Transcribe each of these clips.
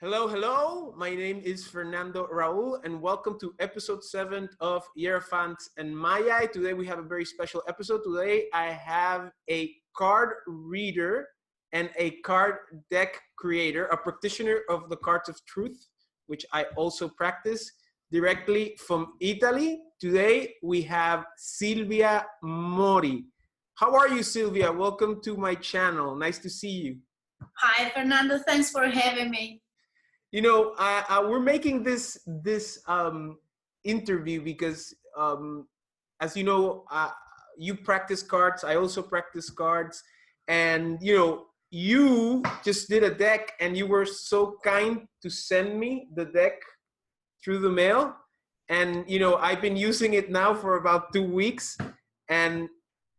Hello, hello. My name is Fernando Raul, and welcome to episode 7 of Hierophants and Maya. Today we have a very special episode. Today I have a card reader and a card deck creator, a practitioner of the cards of truth, which I also practice directly from Italy. Today we have Silvia Mori. How are you, Silvia? Welcome to my channel. Nice to see you. Hi, Fernando. Thanks for having me. You know, we're making this interview because, as you know, you practice cards. I also practice cards, and you just did a deck, and you were so kind to send me the deck through the mail, and I've been using it now for about 2 weeks, and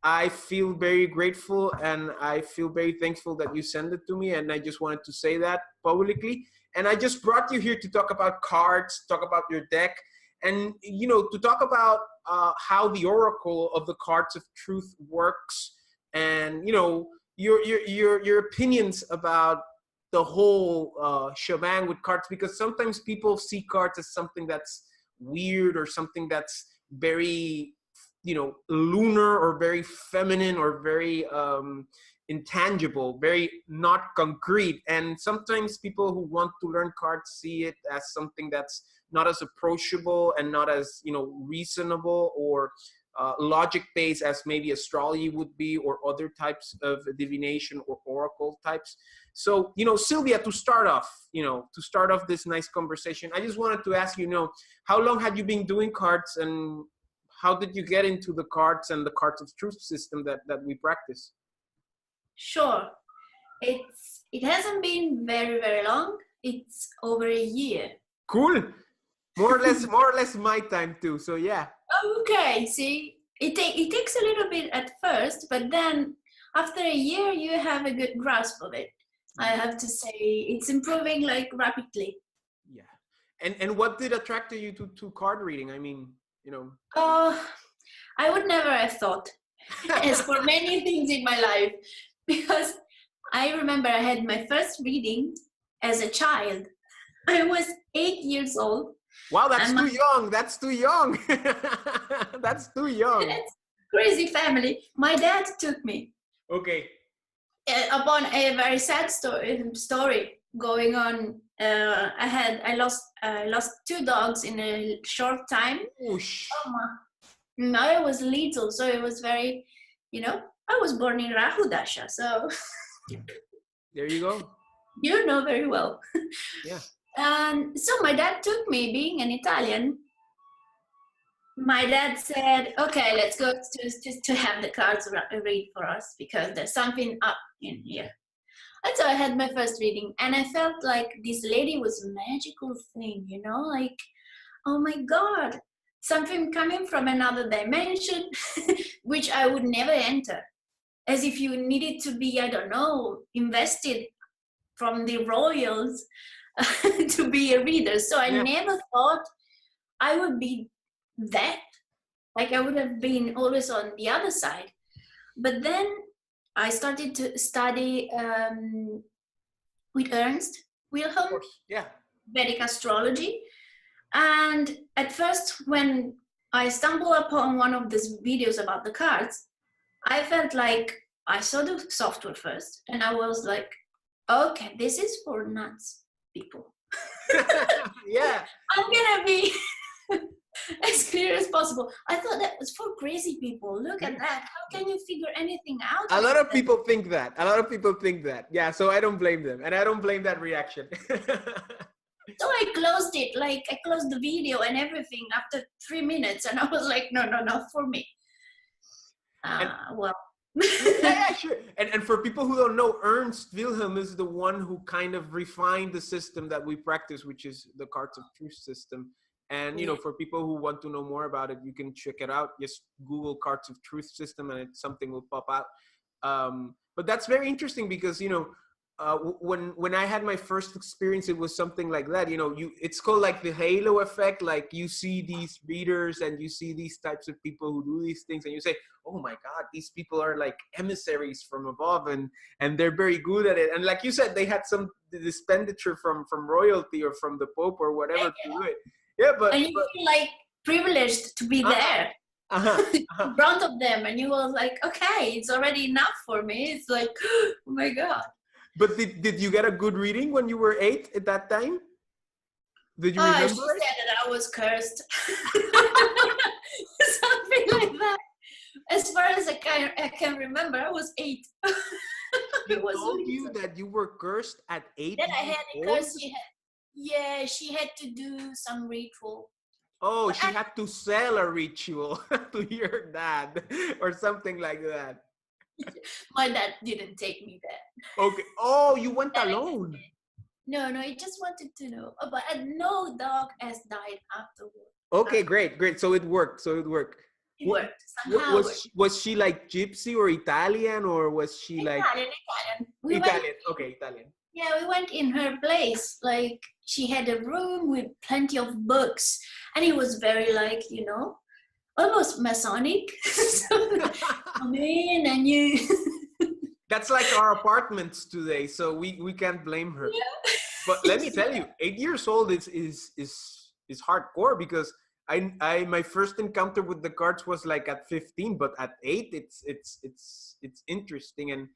I feel very grateful and I feel very thankful that you sent it to me, and I just wanted to say that publicly. And I just brought you here to talk about cards, talk about your deck, and to talk about how the oracle of the cards of truth works, and your opinions about the whole shebang with cards, because sometimes people see cards as something that's weird or something that's very lunar or very feminine or very intangible, very not concrete. And sometimes people who want to learn cards see it as something that's not as approachable and not as reasonable or logic based as maybe astrology would be, or other types of divination or oracle types. So Sylvia, to start off this nice conversation, I just wanted to ask how long have you been doing cards, and how did you get into the cards and the cards of truth system that we practice? Sure. It hasn't been very long. It's over a year. Cool. More or less my time too. So yeah. Okay. See, it takes a little bit at first, but then after a year, you have a good grasp of it. I have to say, it's improving like rapidly. Yeah. And what did attract you to card reading? I mean, I would never have thought, as for many things in my life, because I remember I had my first reading as a child. I was 8 years old. Wow, that's too young. That's too young. That's too young. That's crazy family. My dad took me. Okay. Upon a very sad story going on. I lost 2 dogs in a short time. Oosh. I was little, so it was very, I was born in Rahu Dasha, so there you go. You know very well. Yeah. And so my dad took me, being an Italian. My dad said, okay, let's go to have the cards read for us, because there's something up in here. And so I had my first reading, and I felt like this lady was a magical thing, like, oh my God, something coming from another dimension, which I would never enter. As if you needed to be, I don't know, invested from the royals to be a reader. So I never thought I would be that. Like, I would have been always on the other side. But then I started to study with Ernst Wilhelm, Vedic astrology. And at first, when I stumbled upon one of these videos about the cards, I felt like I saw the software first, and I was like, okay, this is for nuts people. Yeah. I'm gonna be as clear as possible. I thought that was for crazy people. Look at that. How can you figure anything out? A lot of people think that. Yeah, so I don't blame them. And I don't blame that reaction. So I closed it. Like, I closed the video and everything after 3 minutes. And I was like, no, for me. Well. Yeah, sure. And for people who don't know, Ernst Wilhelm is the one who kind of refined the system that we practice, which is the cards of truth system. And, for people who want to know more about it, you can check it out. Just Google cards of truth system and something will pop out. But that's very interesting because, when I had my first experience, it was something like that. You know, it's called like the halo effect. Like you see these readers and you see these types of people who do these things, and you say, "Oh my God, these people are like emissaries from above, and they're very good at it." And like you said, they had some expenditure from royalty or from the Pope or whatever to do it. Yeah, and you feel like privileged to be there. In front of them, and you were like, okay, it's already enough for me. It's like, oh my God. But did you get a good reading when you were 8 at that time? Did you remember? She said that I was cursed. Something like that. As far as I can remember, I was 8. She told you that you were cursed at 8 Then I had a curse. She had to do some ritual. Oh, but she had to sell a ritual to your dad or something like that. My dad didn't take me there. Okay. Oh, you went alone? No, I just wanted to know. But no dog has died afterwards. Okay, great. So it worked. It worked. Somehow was she like gypsy or Italian, or was she Italian? Italian. Okay, Italian. Yeah, we went in her place. Like, she had a room with plenty of books, and it was very, like, you know, almost Masonic. So, come in and you. That's like our apartments today, so we can't blame her. Yeah. But let me tell you, 8 years old is hardcore, because I my first encounter with the cards was like at 15, but at 8 it's interesting, and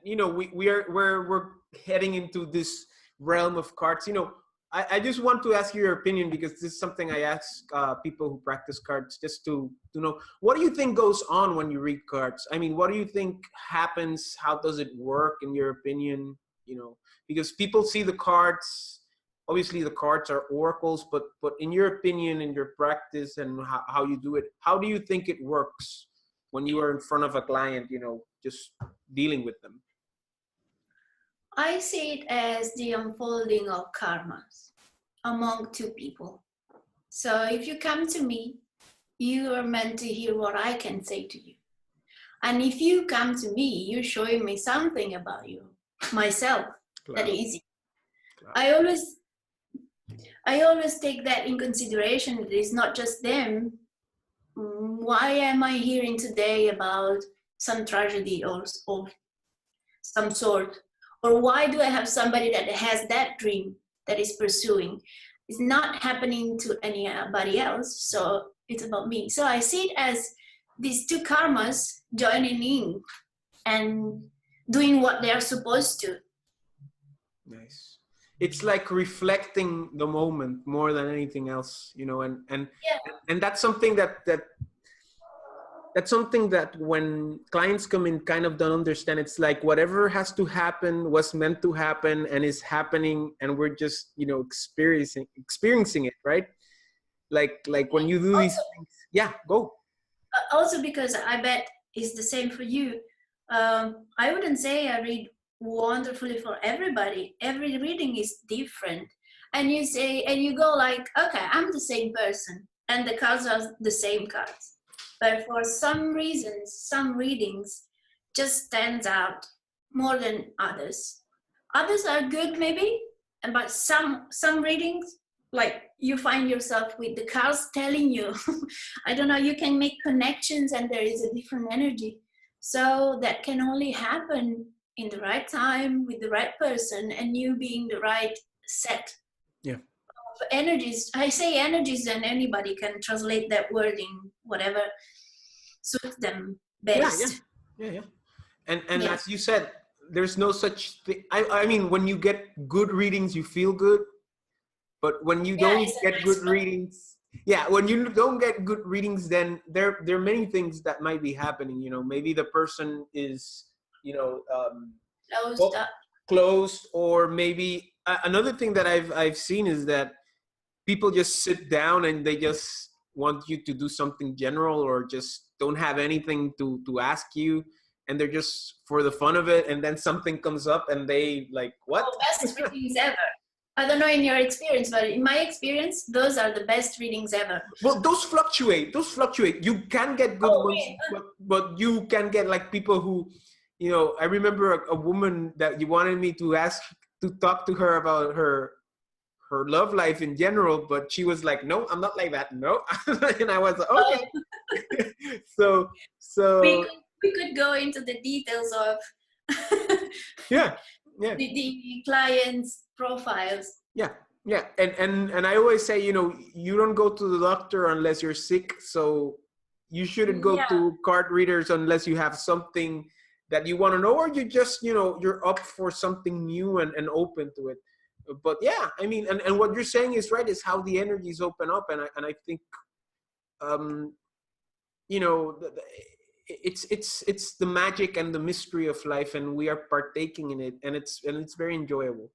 you know, we're heading into this realm of cards. You know, I just want to ask you your opinion, because this is something I ask people who practice cards, just to know, what do you think goes on when you read cards? I mean, what do you think happens? How does it work in your opinion? You know, because people see the cards, obviously the cards are oracles, but in your opinion, in your practice and how you do it, how do you think it works when you are in front of a client, you know, just dealing with them? I see it as the unfolding of karmas among two people. So if you come to me, you are meant to hear what I can say to you. And if you come to me, you're showing me something about you, myself, that is. I always take that in consideration. It is not just them. Why am I hearing today about some tragedy or some sort? Or why do I have somebody that has that dream that is pursuing? It's not happening to anybody else, so it's about me. So I see it as these two karmas joining in and doing what they are supposed to. Nice. It's like reflecting the moment more than anything else, you know, and that's something that's something that when clients come in kind of don't understand. It's like whatever has to happen was meant to happen and is happening, and we're just, you know, experiencing it, right? Like when you do these things. Yeah, go. Also, because I bet it's the same for you. I wouldn't say I read wonderfully for everybody. Every reading is different. And you say, and you go like, okay, I'm the same person, and the cards are the same cards. But for some reasons, some readings just stands out more than others. Others are good maybe, but some readings, like you find yourself with the cards telling you, I don't know, you can make connections and there is a different energy. So that can only happen in the right time with the right person and you being the right set. Yeah. Energies. I say energies, and anybody can translate that word in whatever suits them best. Yeah. And as you said, there's no such thing. I mean, when you get good readings, you feel good. But when you don't get good readings, when you don't get good readings, then there are many things that might be happening. You know, maybe the person is, you know, closed, or maybe another thing that I've seen is that people just sit down and they just want you to do something general, or just don't have anything to ask you, and they're just for the fun of it, and then something comes up and they like, what? Oh, best readings ever. I don't know in your experience, but in my experience, those are the best readings ever. Well, those fluctuate. You can get good ones, but you can get like people who you know, I remember a woman that you wanted me to ask to talk to her about her love life in general, but she was like, no, I'm not like that, no. And I was like, Oh, okay. so we so could we could go into the details of yeah, yeah, the clients' profiles. yeah, yeah. And I always say, you know, you don't go to the doctor unless you're sick, so you shouldn't go Yeah. to card readers unless you have something that you want to know, or you just, you know, you're up for something new and open to it. But yeah, I mean, and what you're saying is right, is how the energies open up. And I think, um you know, it's the magic and the mystery of life, and we are partaking in it, and it's very enjoyable.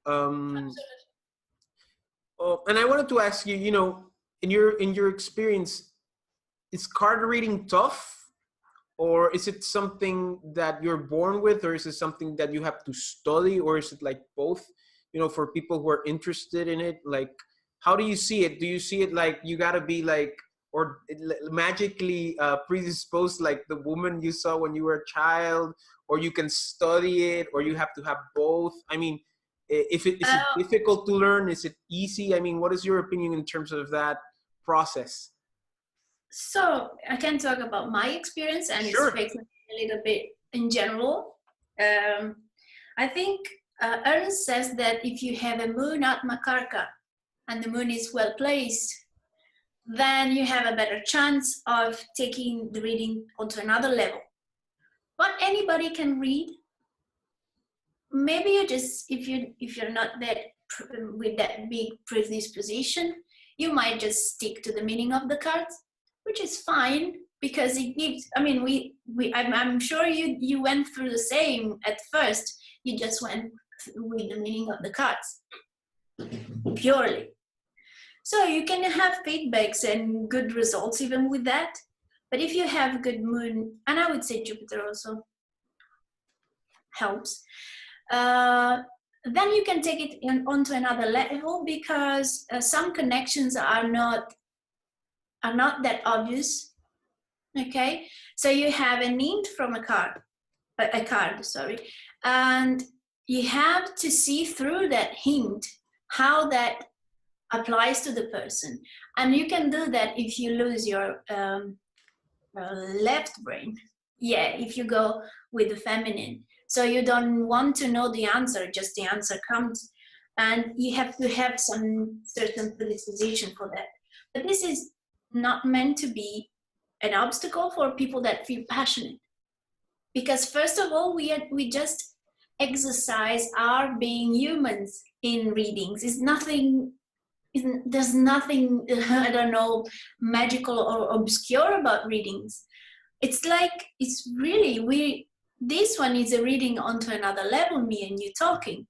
um oh, and I wanted to ask you, you know, in your experience, is card reading tough, or is it something that you're born with, or is it something that you have to study, or is it like both? You know, for people who are interested in it, like, how do you see it? Do you see it like you got to be like, or magically predisposed like the woman you saw when you were a child, or you can study it, or you have to have both? I mean, if it is it Uh, difficult to learn, is it easy? I mean, what is your opinion in terms of that process? so I can talk about my experience and Sure. speak a little bit in general. Um, I think Ernst says that if you have a moon at Makarka and the moon is well placed, then you have a better chance of taking the reading onto another level. But anybody can read. Maybe you just, if you're not that with that big predisposition, you might just stick to the meaning of the cards, which is fine because it gives. I mean, I'm sure you went through the same at first. You just went with the meaning of the cards purely. So you can have feedbacks and good results even with that. But if you have good moon, and I would say Jupiter also helps, uh, then you can take it onto another level because some connections are not that obvious. Okay, so you have a hint from a card, sorry, and you have to see through that hint how that applies to the person, and you can do that if you lose your left brain. Yeah, if you go with the feminine. So you don't want to know the answer, just the answer comes. And you have to have some certain predisposition for that. But this is not meant to be an obstacle for people that feel passionate. Because first of all, we just exercise our being humans in readings. There's nothing, I don't know, magical or obscure about readings. It's like, it's really, this one is a reading onto another level, me and you talking,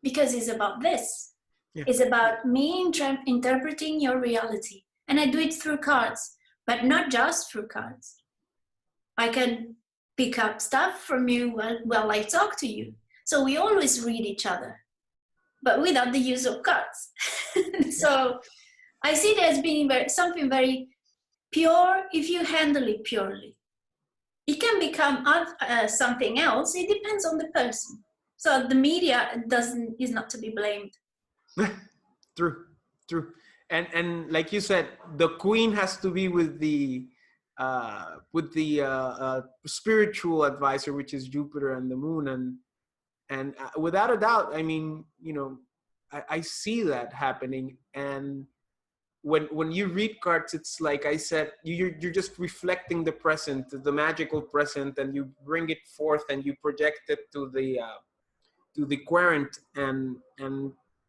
because it's about this. Yeah. It's about me interpreting your reality. And I do it through cards, but not just through cards. I can pick up stuff from you while I talk to you. So we always read each other, but without the use of cards. So I see it as being something very pure if you handle it purely. It can become something else. It depends on the person. So the media is not to be blamed. True, true. And like you said, the queen has to be with the spiritual advisor, which is Jupiter and the moon. And without a doubt, I mean, you know, I see that happening. And when you read cards, it's like I said, you're just reflecting the present, the magical present, and you bring it forth and you project it to the querent, and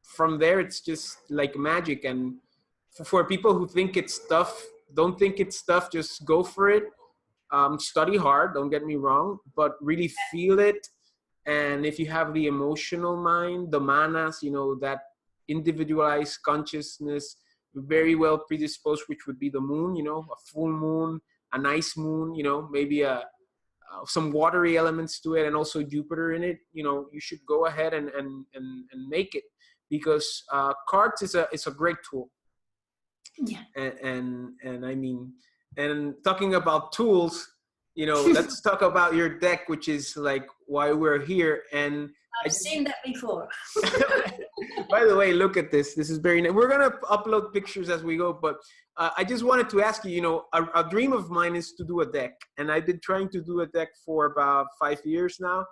from there it's just like magic. And for people who think it's tough, don't think it's tough, just go for it. Study hard, don't get me wrong, but really feel it. And if you have the emotional mind, the manas, you know, that individualized consciousness, very well predisposed, which would be the moon, you know, a full moon, a nice moon, you know, maybe some watery elements to it, and also Jupiter in it, you know, you should go ahead and make it, because cards is a great tool. Yeah. And I mean, and talking about tools, let's talk about your deck, which is like why we're here. And I've seen that before. By the way, look at this. This is very nice. We're going to upload pictures as we go, but I just wanted to ask you, a dream of mine is to do a deck. And I've been trying to do a deck for about 5 years now.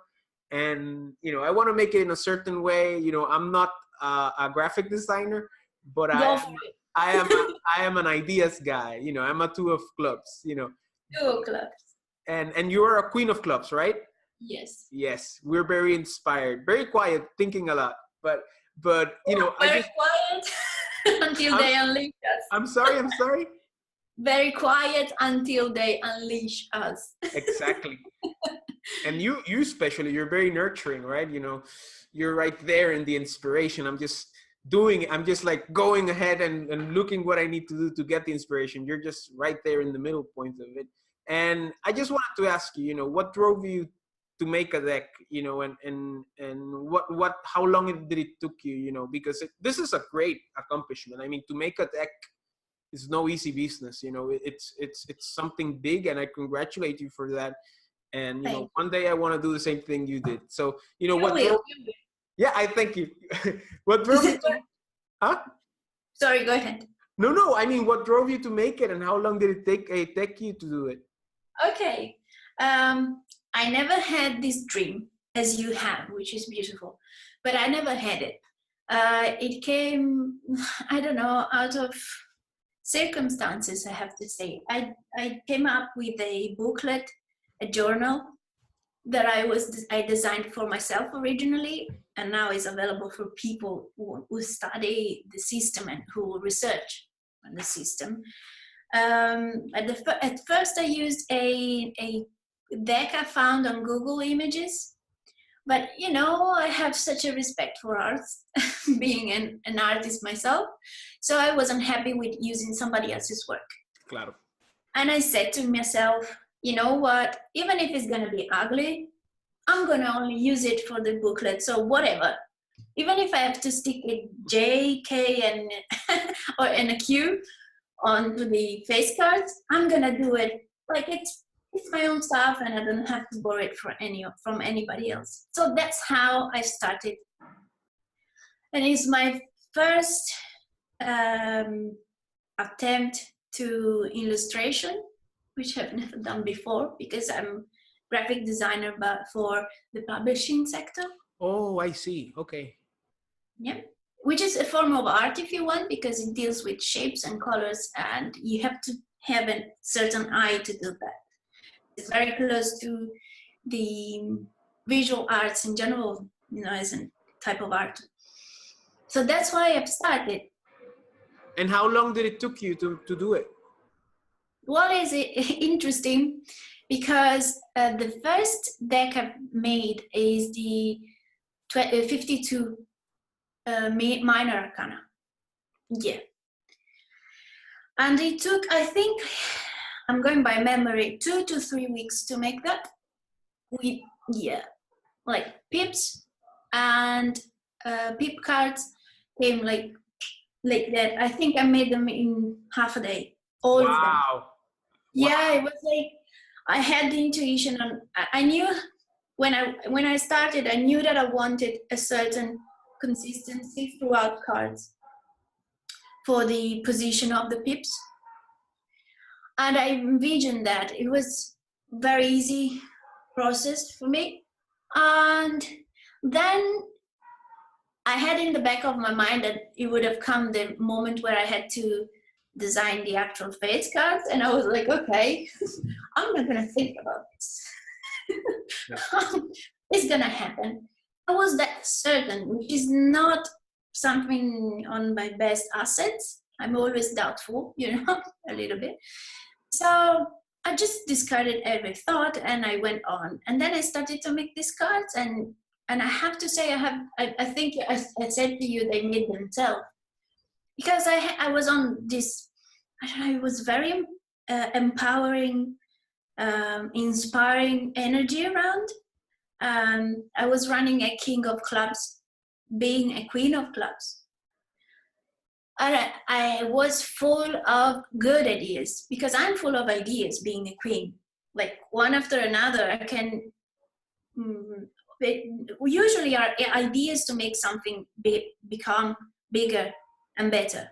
And, I want to make it in a certain way. I'm not a graphic designer, but I am an ideas guy. I'm a two of clubs, Two of clubs. And you are a queen of clubs, right? Yes. Yes. We're very inspired, very quiet, thinking a lot. But very quiet until they unleash us. I'm sorry. Very quiet until they unleash us. Exactly. And you especially, you're very nurturing, right? You're right there in the inspiration. I'm just like going ahead and looking what I need to do to get the inspiration. You're just right there in the middle point of it. And I just wanted to ask you, what drove you to make a deck, and how long did it took you, because this is a great accomplishment. I mean, to make a deck is no easy business. It's something big, and I congratulate you for that. And one day I want to do the same thing you did. So yeah, I thank you. What drove you to, huh? Sorry, go ahead. No. I mean, what drove you to make it, and how long did it take you to do it? Okay. I never had this dream as you have, which is beautiful, but I never had it. It came, I don't know, out of circumstances, I have to say. I came up with a booklet, a journal that I designed for myself originally, and now is available for people who study the system and who research on the system. At first I used a deck I found on Google Images, but I have such a respect for arts, being an artist myself, so I wasn't happy with using somebody else's work. Claro. And I said to myself, you know what, even if it's going to be ugly, I'm going to only use it for the booklet, so whatever. Even if I have to stick a J, K, and a Q onto the face cards, I'm going to do it like it's my own stuff, and I don't have to borrow it from anybody else. So that's how I started. And it's my first attempt to illustration, which I've never done before, because I'm graphic designer, but for the publishing sector. Oh, I see. Okay. Yeah. Which is a form of art, if you want, because it deals with shapes and colors, and you have to have a certain eye to do that. It's very close to the visual arts in general, as a type of art. So that's why I've started. And how long did it took you to do it? Well, it's interesting because the first deck I've made is the 52 minor arcana. Yeah. And it took, I think, I'm going by memory, 2 to 3 weeks to make that. With, like pips and pip cards came like that. I think I made them in half a day. All of them. Wow. Yeah, it was like, I had the intuition, and I knew when I started, I knew that I wanted a certain consistency throughout cards for the position of the pips. And I envisioned that it was very easy process for me. And then I had in the back of my mind that it would have come the moment where I had to design the actual face cards, and I was like, okay, I'm not gonna think about this. It's gonna happen. I was that certain, which is not something on my best assets. I'm always doubtful, a little bit. So I just discarded every thought, and I went on. And then I started to make these cards, and I have to say, I think I said to you, they made themselves. Because I was on this, it was very empowering, inspiring energy around. I was running a king of clubs, being a queen of clubs. I was full of good ideas, because I'm full of ideas being a queen. like one after another. I can usually our ideas to make something become bigger and better.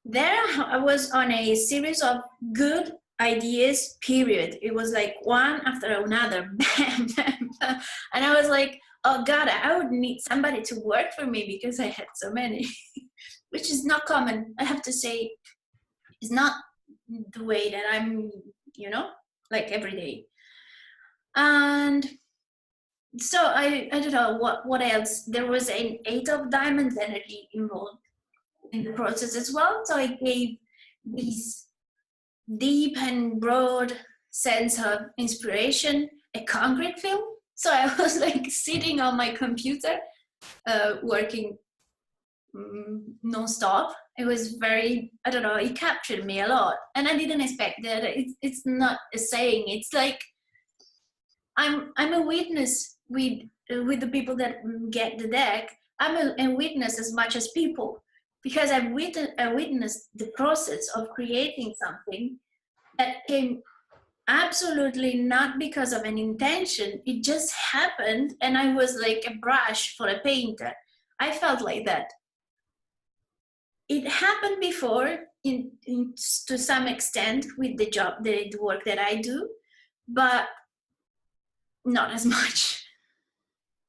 There I was on a series of good ideas, period. It was like one after another, bam, bam, bam. And I was like, oh God, I would need somebody to work for me because I had so many, which is not common. I have to say, it's not the way that I'm, like every day. And so I don't know what else. There was an 8 of diamonds energy involved in the process as well. So I gave this deep and broad sense of inspiration a concrete feel. So I was like sitting on my computer, working non-stop. It was very, I don't know, it captured me a lot. And I didn't expect that. It's not a saying. It's like I'm a witness with the people that get the deck. I'm a witness as much as people, because I witnessed the process of creating something that came absolutely not because of an intention. It just happened, and I was like a brush for a painter. I felt like that. It happened before to some extent with the work that I do, but not as much.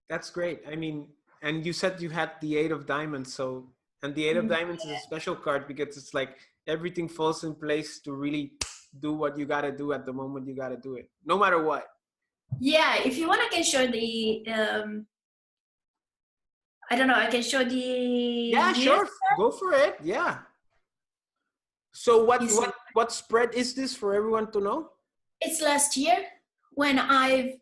That's great. I mean, and you said you had the 8 of diamonds, and the 8 of diamonds is a special card because it's like everything falls in place to really do what you got to do at the moment you got to do it, no matter what. Yeah, if you want, I can show the I don't know, I can show the Yeah, sure. Go for it. Yeah. So what spread is this for everyone to know? It's last year when I've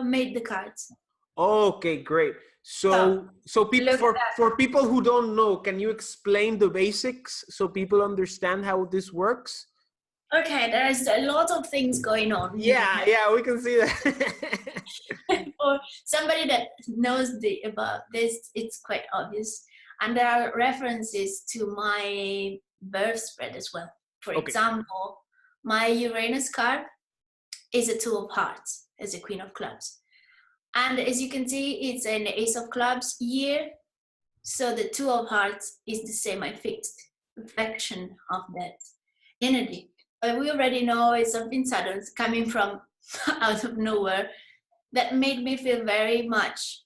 made the cards. Okay, great. So people, for people who don't know, can you explain the basics so people understand how this works? Okay, there's a lot of things going on. Yeah, we can see that. For somebody that knows about this, it's quite obvious. And there are references to my birth spread as well. For example, my Uranus card is a 2 of hearts as a Queen of clubs. And as you can see, it's an Ace of clubs year. So the 2 of hearts is the semi-fixed reflection of that energy. But we already know it's something sudden coming from out of nowhere that made me feel very much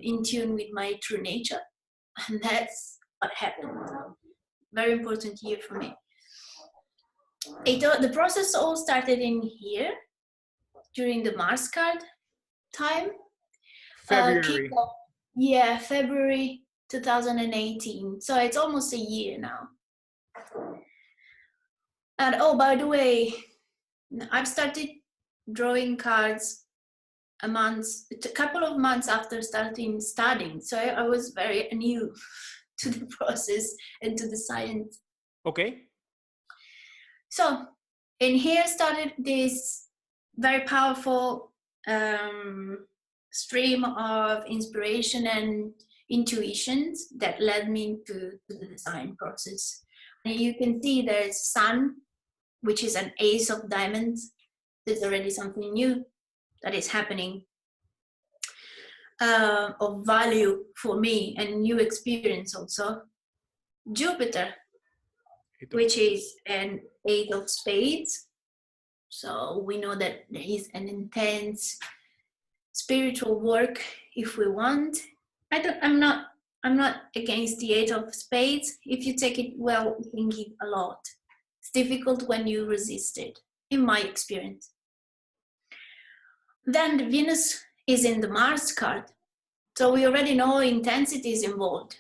in tune with my true nature. And that's what happened. Very important year for me. The process all started in here during the Mars card time. February. February 2018. So it's almost a year now. And oh, by the way, I've started drawing cards a couple of months after starting studying. So I was very new to the process and to the science. Okay. So in here started this very powerful stream of inspiration and intuitions that led me to the design process. And you can see there's Sun, which is an Ace of diamonds. There's already something new that is happening of value for me and new experience also. Jupiter, which is an 8 of spades. So we know that there is an intense spiritual work if we want. I'm not against the 8 of spades. If you take it well, it can give a lot. It's difficult when you resist it, in my experience. Then the Venus is in the Mars card. So we already know intensity is involved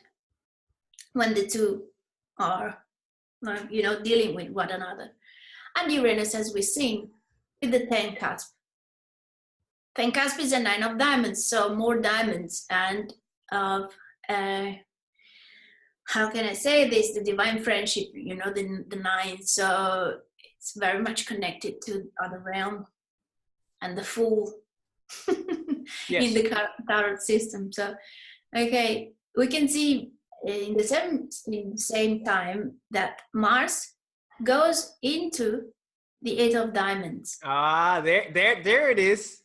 when the two are, dealing with one another. And Uranus, as we've seen, with the 10 cusp. 10 cusp is a 9 of diamonds, so more diamonds and how can I say this? The divine friendship, the 9. So it's very much connected to other realm and the Fool in the tarot system. So, okay, we can see in the same time that Mars goes into The Eight of Diamonds. Ah, there it is.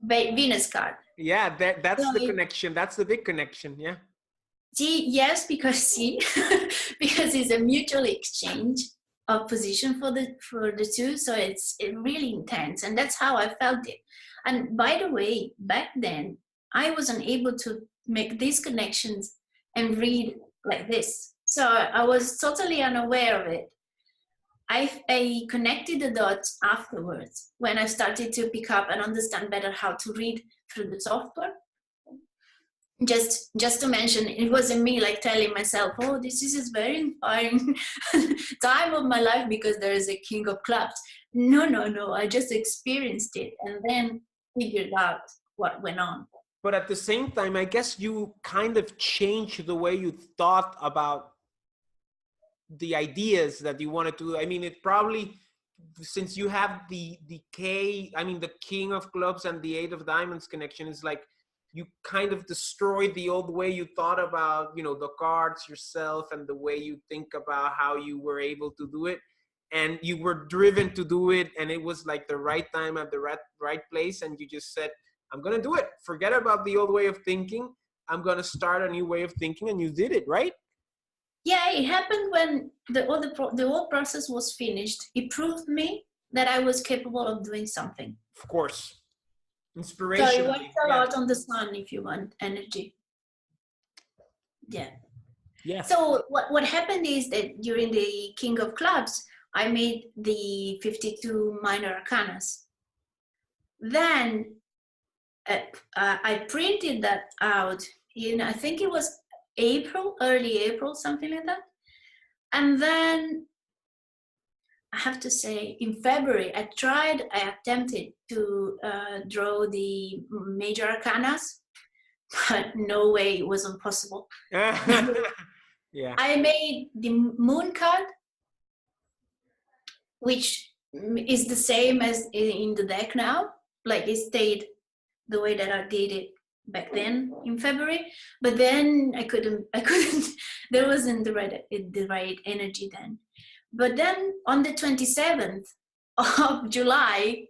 Venus card. Yeah, that's So the connection. That's the big connection. Yeah. see, yes, because because it's a mutual exchange of position for the two. So it's really intense, and that's how I felt it. And by the way, back then I wasn't able to make these connections and read like this. So I was totally unaware of it. I connected the dots afterwards when I started to pick up and understand better how to read through the software. Just to mention, it wasn't me like telling myself, oh, this is very inspiring time of my life because there is a king of clubs. No, I just experienced it and then figured out what went on. But at the same time, I guess you kind of changed the way you thought about the ideas that you wanted to. I mean, it probably, since you have the king of clubs and the eight of diamonds connection, is like you kind of destroyed the old way you thought about, the cards yourself and the way you think about how you were able to do it. And you were driven to do it, and it was like the right time at the right place, and you just said, I'm going to do it. Forget about the old way of thinking. I'm going to start a new way of thinking, and you did it, right? Yeah, it happened when the whole process was finished. It proved me that I was capable of doing something. Of course. Inspiration. So it works a lot on the sun if you want energy. Yeah. Yeah. So what happened is that during the King of Clubs, I made the 52 minor arcanas. Then I printed that out in, I think it was early April, something like that. And then I have to say, in February, I attempted to draw the major arcanas, but no way, it wasn't possible. Yeah. I made the moon card, which is the same as in the deck now. Like it stayed the way that I did it back then in February, but then I couldn't, there wasn't the right energy then. But then on the 27th of July,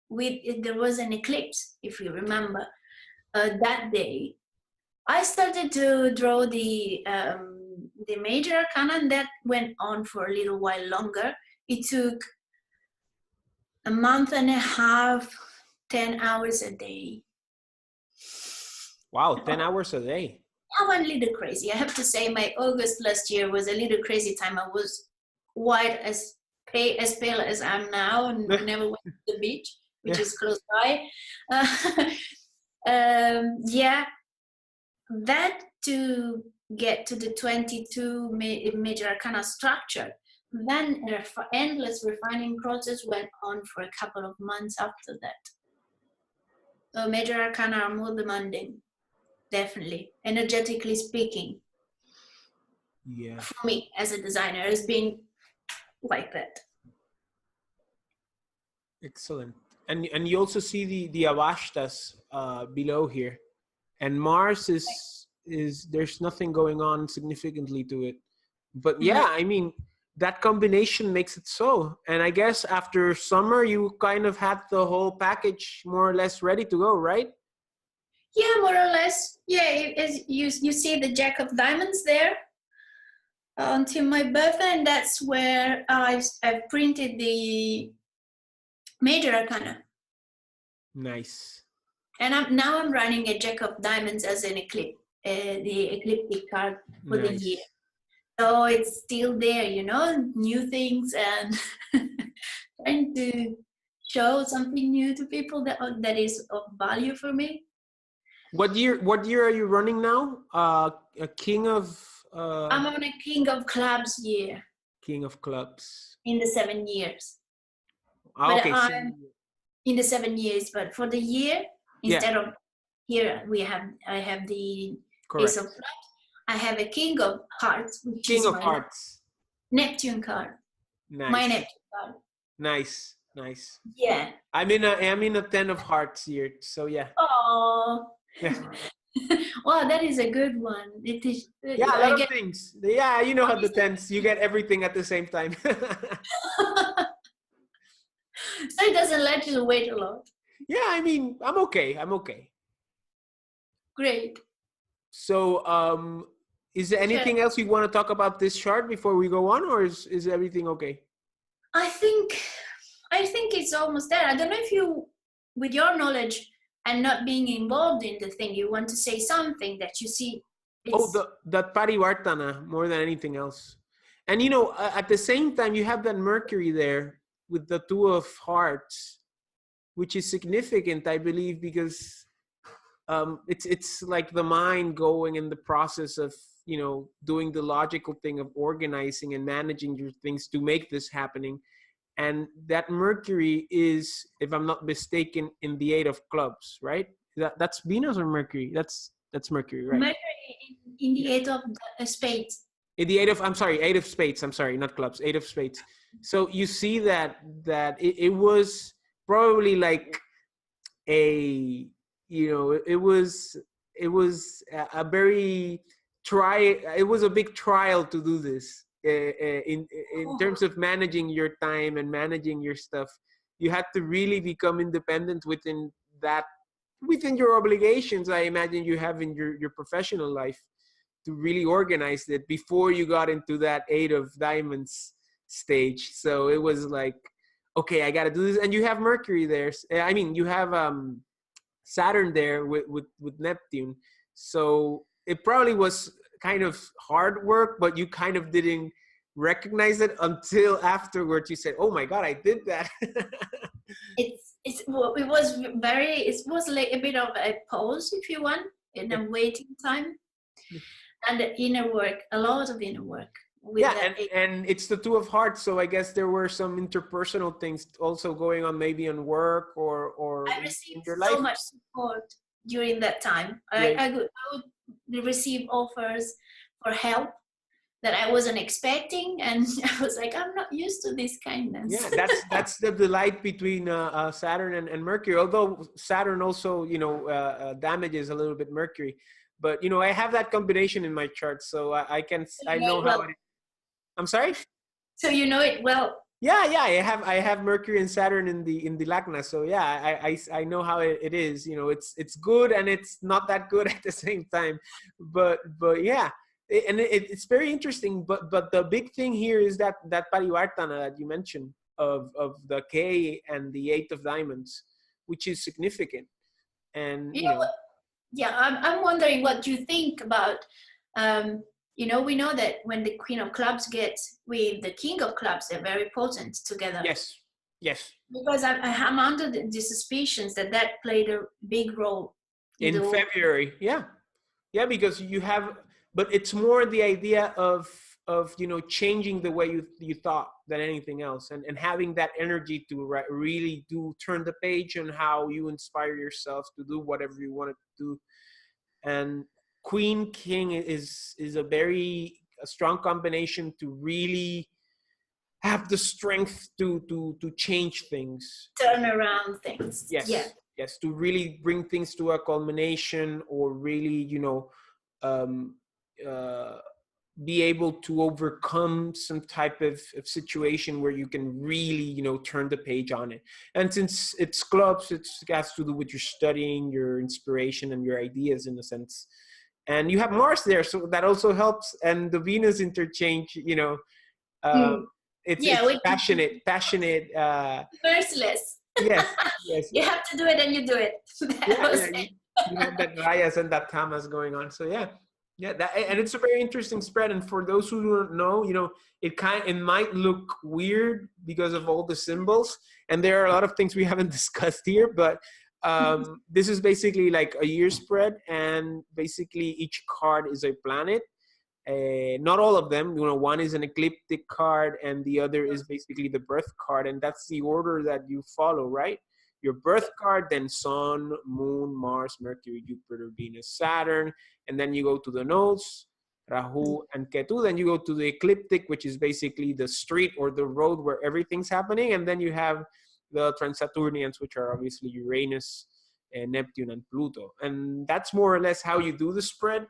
there was an eclipse, if you remember. That day, I started to draw the major arcana, and that went on for a little while longer. It took a month and a half, 10 hours a day. Wow, 10 hours a day. I went a little crazy. I have to say my August last year was a little crazy time. I was white as pale as I'm now, and never went to the beach, which is close by. Yeah, that to get to the 22 major arcana structure, then an endless refining process went on for a couple of months after that. So major arcana are more demanding, definitely, energetically speaking. Yeah. For me as a designer, it's been like that. Excellent. And you also see the Avashtas below here, and Mars is there's nothing going on significantly to it, but yeah, I mean that combination makes it so. And I guess after summer you kind of had the whole package more or less ready to go, right? Yeah, more or less. Yeah, as you see the Jack of Diamonds there until my birthday, and that's where I printed the major arcana. Nice. And now I'm running a Jack of Diamonds as an eclipse, the ecliptic card for the year. So it's still there, new things, and trying to show something new to people that is of value for me. What year are you running now? A King of... I'm on a King of Clubs year. King of Clubs. In the 7 years. Okay. I'm in the 7 years, but for the year, instead of here, I have the Ace of Clubs. I have a King of Hearts, which King is of Hearts. Neptune card. Nice. My Neptune card. Nice. Yeah. I'm in a 10 of Hearts here, so yeah. Oh. Yeah. Wow, that is a good one. It is. Yeah, a lot of things. Yeah, you know how the 10s, you get everything at the same time. So it doesn't let you wait a lot. Yeah, I mean, I'm okay. I'm okay. Great. So, is there Okay. anything else you want to talk about this chart before we go on, or is everything okay? I think it's almost there. I don't know if you, with your knowledge and not being involved in the thing, you want to say something that you see. Oh, that Parivartana more than anything else. And at the same time, you have that Mercury there with the Two of Hearts, which is significant, I believe, because it's like the mind going in the process of doing the logical thing of organizing and managing your things to make this happening. And that Mercury is, if I'm not mistaken, in the Eight of Clubs, right? That's Venus or Mercury? That's Mercury, right? Mercury in the Eight of Spades. In the Eight of Spades. I'm sorry, not clubs. Eight of Spades. So you see that it was probably like a it was a very it was a big trial to do this in terms of managing your time and managing your stuff. You had to really become independent within your obligations, I imagine you have in your professional life, to really organize it before you got into that Eight of Diamonds stage. So it was like, okay, I got to do this. And you have Mercury there. I mean, you have Saturn there with Neptune. So it probably was kind of hard work, but you kind of didn't recognize it until afterwards. You said, "Oh my God, I did that." It was like a bit of a pause, if you want, in a waiting time, and the inner work, a lot of inner work. And it's the Two of Hearts, so I guess there were some interpersonal things also going on, maybe on work or I received in your so life. much support during that time. I would receive offers for help that I wasn't expecting, and I was like, I'm not used to this kindness. Yeah, that's the delight between Saturn and Mercury. Although Saturn also damages a little bit Mercury, but I have that combination in my chart, so I know how it. I'm sorry. So you know it well. Yeah, I have Mercury and Saturn in the Lagna, so yeah, I know how it is. It's good and it's not that good at the same time, but yeah, it's very interesting. But the big thing here is that Parivartana that you mentioned of the K and the Eight of Diamonds, which is significant, and Yeah, I'm wondering what you think about. We know that when the Queen of Clubs gets with the King of Clubs, they're very potent together. Yes. Because I'm under the suspicions that played a big role in February. Yeah, because you have, but it's more the idea of changing the way you thought than anything else, and having that energy to really do turn the page on how you inspire yourself to do whatever you want to do. And Queen King is a strong combination to really have the strength to change things, turn around things. Yes, to really bring things to a culmination, or really be able to overcome some type of situation where you can really turn the page on it. And since it's clubs, it has to do with your studying, your inspiration, and your ideas in a sense. And you have Mars there, so that also helps. And the Venus interchange, it's passionate, merciless. Yes. You have to do it, and you do it. You have that Rayas and that Tamas going on. So yeah, and it's a very interesting spread. And for those who don't know, it might look weird because of all the symbols, and there are a lot of things we haven't discussed here, but this is basically like a year spread, and basically each card is a planet. Not all of them, one is an ecliptic card and the other is basically the birth card, and that's the order that you follow, right? Your birth card, then Sun, Moon, Mars, Mercury, Jupiter, Venus, Saturn, and then you go to the nodes, Rahu and Ketu. Then you go to the ecliptic, which is basically the street or the road where everything's happening, and then you have the Trans-Saturnians, which are obviously Uranus, and Neptune, and Pluto. And that's more or less how you do the spread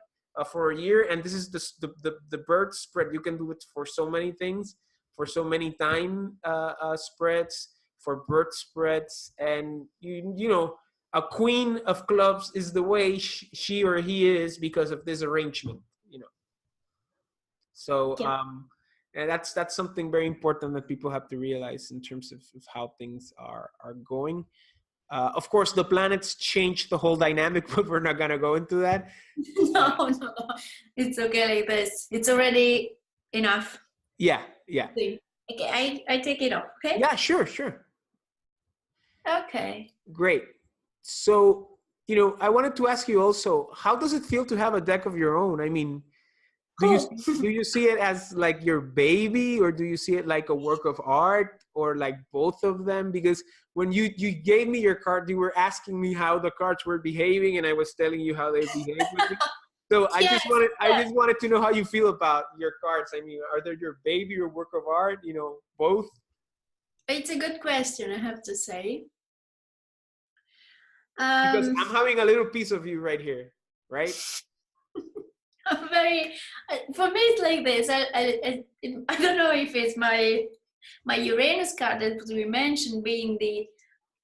for a year. And this is the birth spread. You can do it for so many things, for so many time spreads, for birth spreads, and you know, a queen of clubs is the way she or he is because of this arrangement, you know. So Yeah. and that's something very important that people have to realize in terms of how things are going. Of course, the planets change the whole dynamic, but we're not gonna go into that. No, no, it's okay like this. It's already enough. Yeah, yeah, Okay, I take it off, okay? yeah. Sure, sure. Okay. Great. So, you know, I wanted to ask you also, how does it feel to have a deck of your own? I mean, Cool. do you see it as like your baby, or do you see it like a work of art, or like both of them? Because when you gave me your card, you were asking me how the cards were behaving, and I was telling you how they behave with me. So Yes, I just wanted to know how you feel about your cards. I mean, are they your baby or work of art? You know, both? it's a good question, I have to say. Because Um, I'm having a little piece of you right here, right? I'm very, for me, it's like this. I don't know if it's my Uranus card that we mentioned being the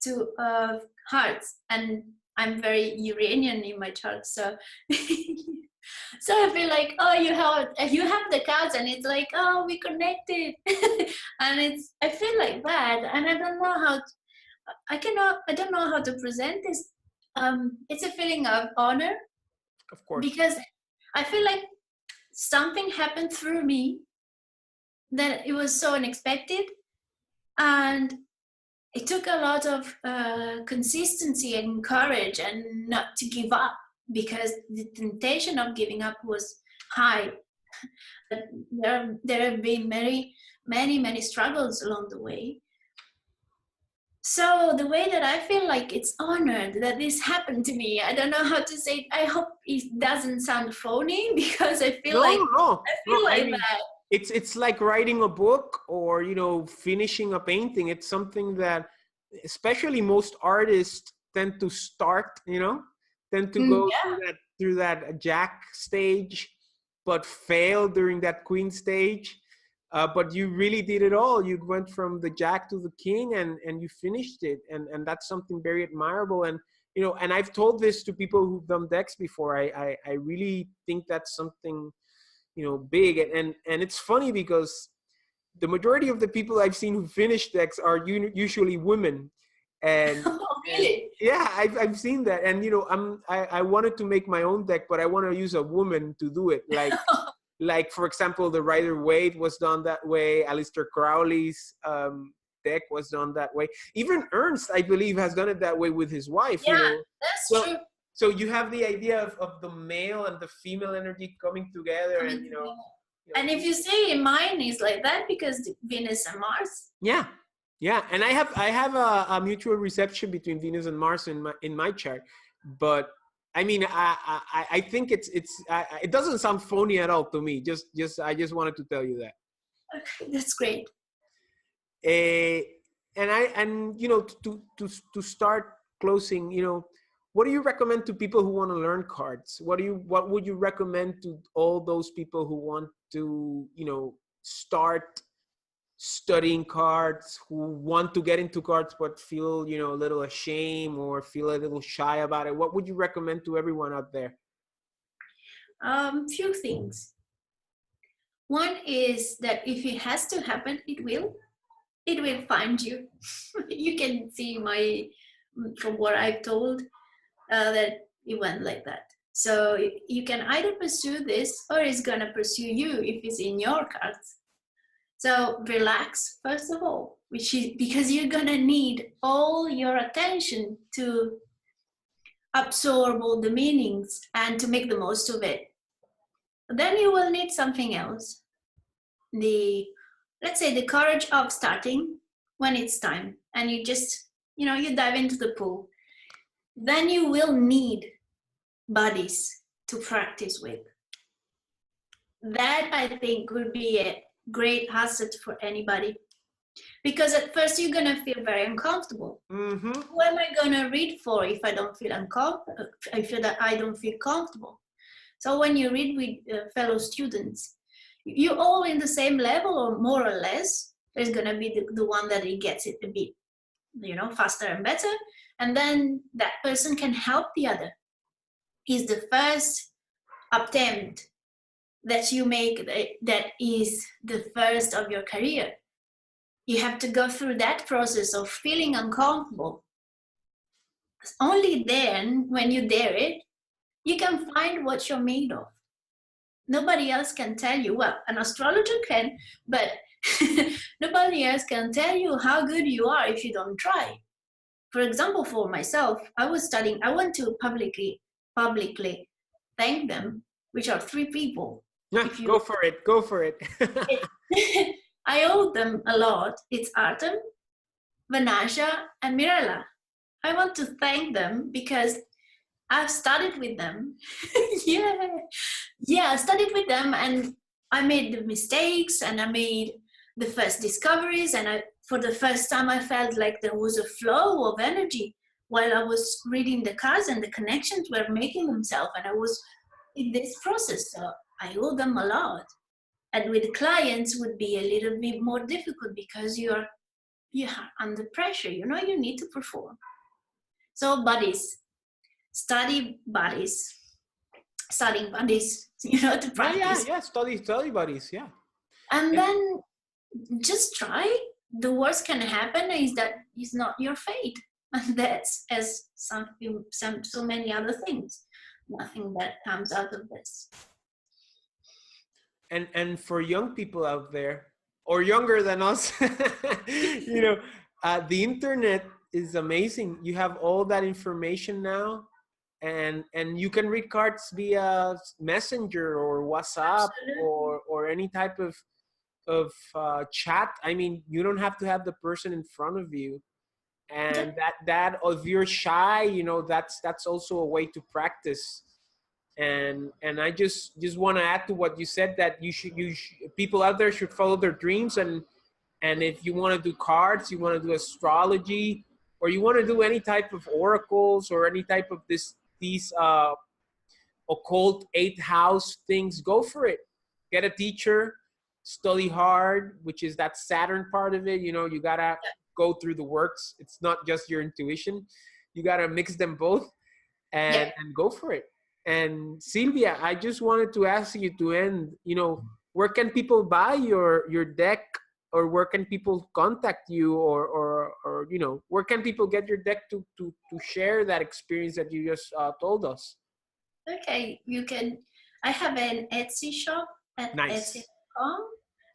two of hearts, and I'm very Uranian in my chart, so so I feel like, oh, you have the cards, and it's like, oh, we connected, and I feel like that, and I don't know how I don't know how to present this. It's a feeling of honor, Of course. because I feel like something happened through me that it was so unexpected, and it took a lot of consistency and courage and not to give up, because the temptation of giving up was high. But there have been many struggles along the way. So the way that I feel like it's honored that this happened to me, I don't know how to say it. I hope it doesn't sound phony, because I feel like I mean, that. it's like writing a book, or you know, finishing a painting. It's something that especially most artists tend to start, you know, tend to go Yeah. through that jack stage, but fail during that queen stage. But you really did it all. You went from the jack to the king, and you finished it, and that's something very admirable. And you know, and I've told this to people who've done decks before. I really think that's something, you know, big. And it's funny because the majority of the people I've seen who finish decks are usually women, and Oh, and really? yeah, I've seen that. And you know, I wanted to make my own deck, but I want to use a woman to do it. Like for example, the Rider Waite was done that way. Aleister Crowley's deck was done that way. Even Ernst, I believe, has done it that way with his wife. You Yeah, know, that's so true. so you have the idea of the male and the female energy coming together, I and mean, you know, and if you see, mine is like that because Venus and Mars. yeah, yeah. And I have a mutual reception between Venus and Mars in my chart, but I mean, I think it doesn't sound phony at all to me. I just wanted to tell you that. Okay, that's great. Uh, and you know, to start closing, you know, what do you recommend to people who want to learn cards? What would you recommend to all those people who want to, you know, start studying cards, who want to get into cards but feel, you know, a little ashamed or feel a little shy about it? What would you recommend to everyone out there? Few things. One is that if it has to happen, it will. It will find you. You can see from what I've told, that it went like that. So you can either pursue this, or it's gonna pursue you if it's in your cards. So relax first of all, which is because you're gonna need all your attention to absorb all the meanings and to make the most of it. Then you will need something else. Let's say the courage of starting when it's time, and you just, you dive into the pool. Then you will need buddies to practice with. That I think would be a great asset for anybody, because at first you're gonna feel very uncomfortable. Mm-hmm. Who am I gonna read for if I don't feel uncomfortable? I feel that I don't feel comfortable. So when you read with fellow students, you're all in the same level or more or less. There's gonna be the one that he gets it a bit faster and better. And then that person can help the other. Is the first attempt that you make, that is the first of your career. You have to go through that process of feeling uncomfortable. Only then, when you dare it, you can find what you're made of. Nobody else can tell you. Well, an astrologer can, but nobody else can tell you how good you are if you don't try. For example, for myself, I was studying. I want to publicly thank them, which are 3 people. Yeah, go for it. Go for it. I owe them a lot. It's Artem, Vanasha, and Mirella. I want to thank them because I've studied with them. I studied with them, and I made the mistakes, and I made the first discoveries, and for the first time I felt like there was a flow of energy while I was reading the cards, and the connections were making themselves, and I was in this process. So I owe them a lot. And with clients would be a little bit more difficult because you are under pressure. You need to perform. So buddies, studying buddies, to practice. Study buddies, yeah. And then just try. The worst can happen is that it's not your fate. And that's as so many other things. Nothing that comes out of this. And for young people out there, or younger than us, the internet is amazing. You have all that information now, and you can read cards via Messenger or WhatsApp. Absolutely. or any type of chat. I mean, you don't have to have the person in front of you, and that if you're shy, that's also a way to practice. And I just want to add to what you said, that people out there should follow their dreams, and if you want to do cards, you want to do astrology, or you want to do any type of oracles or any type of these occult 8th house things, go for it. Get a teacher, study hard, which is that Saturn part of it. You gotta go through the works. It's not just your intuition. You gotta mix them both and go for it. And Silvia, I just wanted to ask you to end, where can people buy your deck, or where can people contact you, or where can people get your deck to share that experience that you just told us? Okay, I have an Etsy shop at Etsy.com.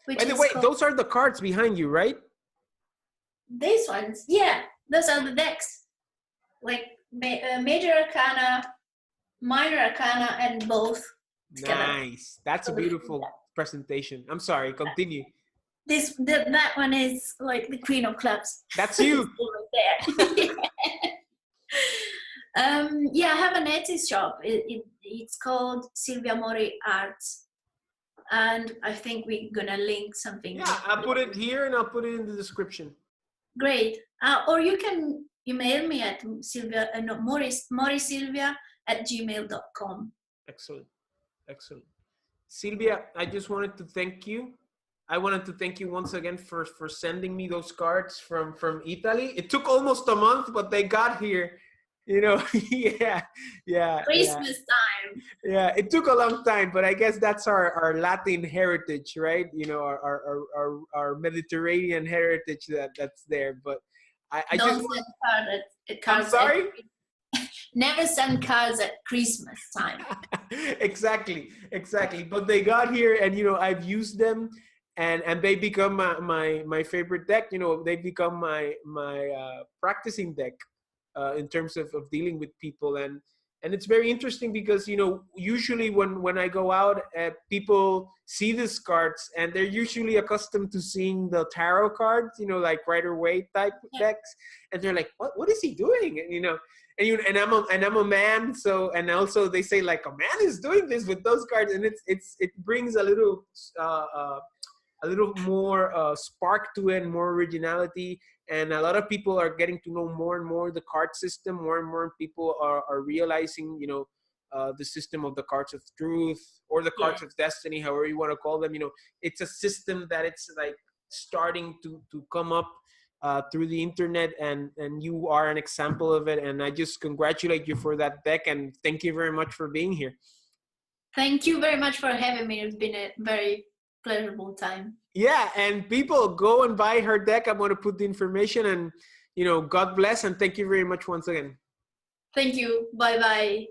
By the way, those are the cards behind you, right? These ones, yeah, those are the decks. Like Major Arcana, Minor Arcana, and both together. Nice. That's a beautiful presentation. I'm sorry, continue. That one is like the Queen of Clubs. That's you. There. I have an Etsy shop. It's called Silvia Mori Arts. And I think we're gonna link something. Yeah, I'll put it here and I'll put it in the description. Great. Or you can email me at morisilvia@gmail.com. Excellent. Silvia, I just wanted to thank you. I wanted to thank you once again for sending me those cards from Italy. It took almost a month, but they got here. Christmas time. Yeah, it took a long time, but I guess that's our Latin heritage, right? Our Mediterranean heritage that's there. But I Don't just send cards. I'm sorry? Never send cards at Christmas time. Exactly. But they got here, and I've used them, and they become my favorite deck. They become my practicing deck. In terms of dealing with people, and it's very interesting because usually when I go out, people see these cards and they're usually accustomed to seeing the tarot cards, like Rider-Waite type decks, and they're like, what is he doing? And I'm a man, so, and also they say like, a man is doing this with those cards, and it brings a little more spark to it, more originality. And a lot of people are getting to know more and more the card system. More and more people are realizing, the system of the cards of truth, or the cards of destiny, however you want to call them. It's a system that it's like starting to come up through the internet, and you are an example of it. And I just congratulate you for that deck, and thank you very much for being here. Thank you very much for having me. It's been a very pleasurable time. Yeah, and people, go and buy her deck. I'm going to put the information, and God bless, and thank you very much once again. Thank you. Bye bye.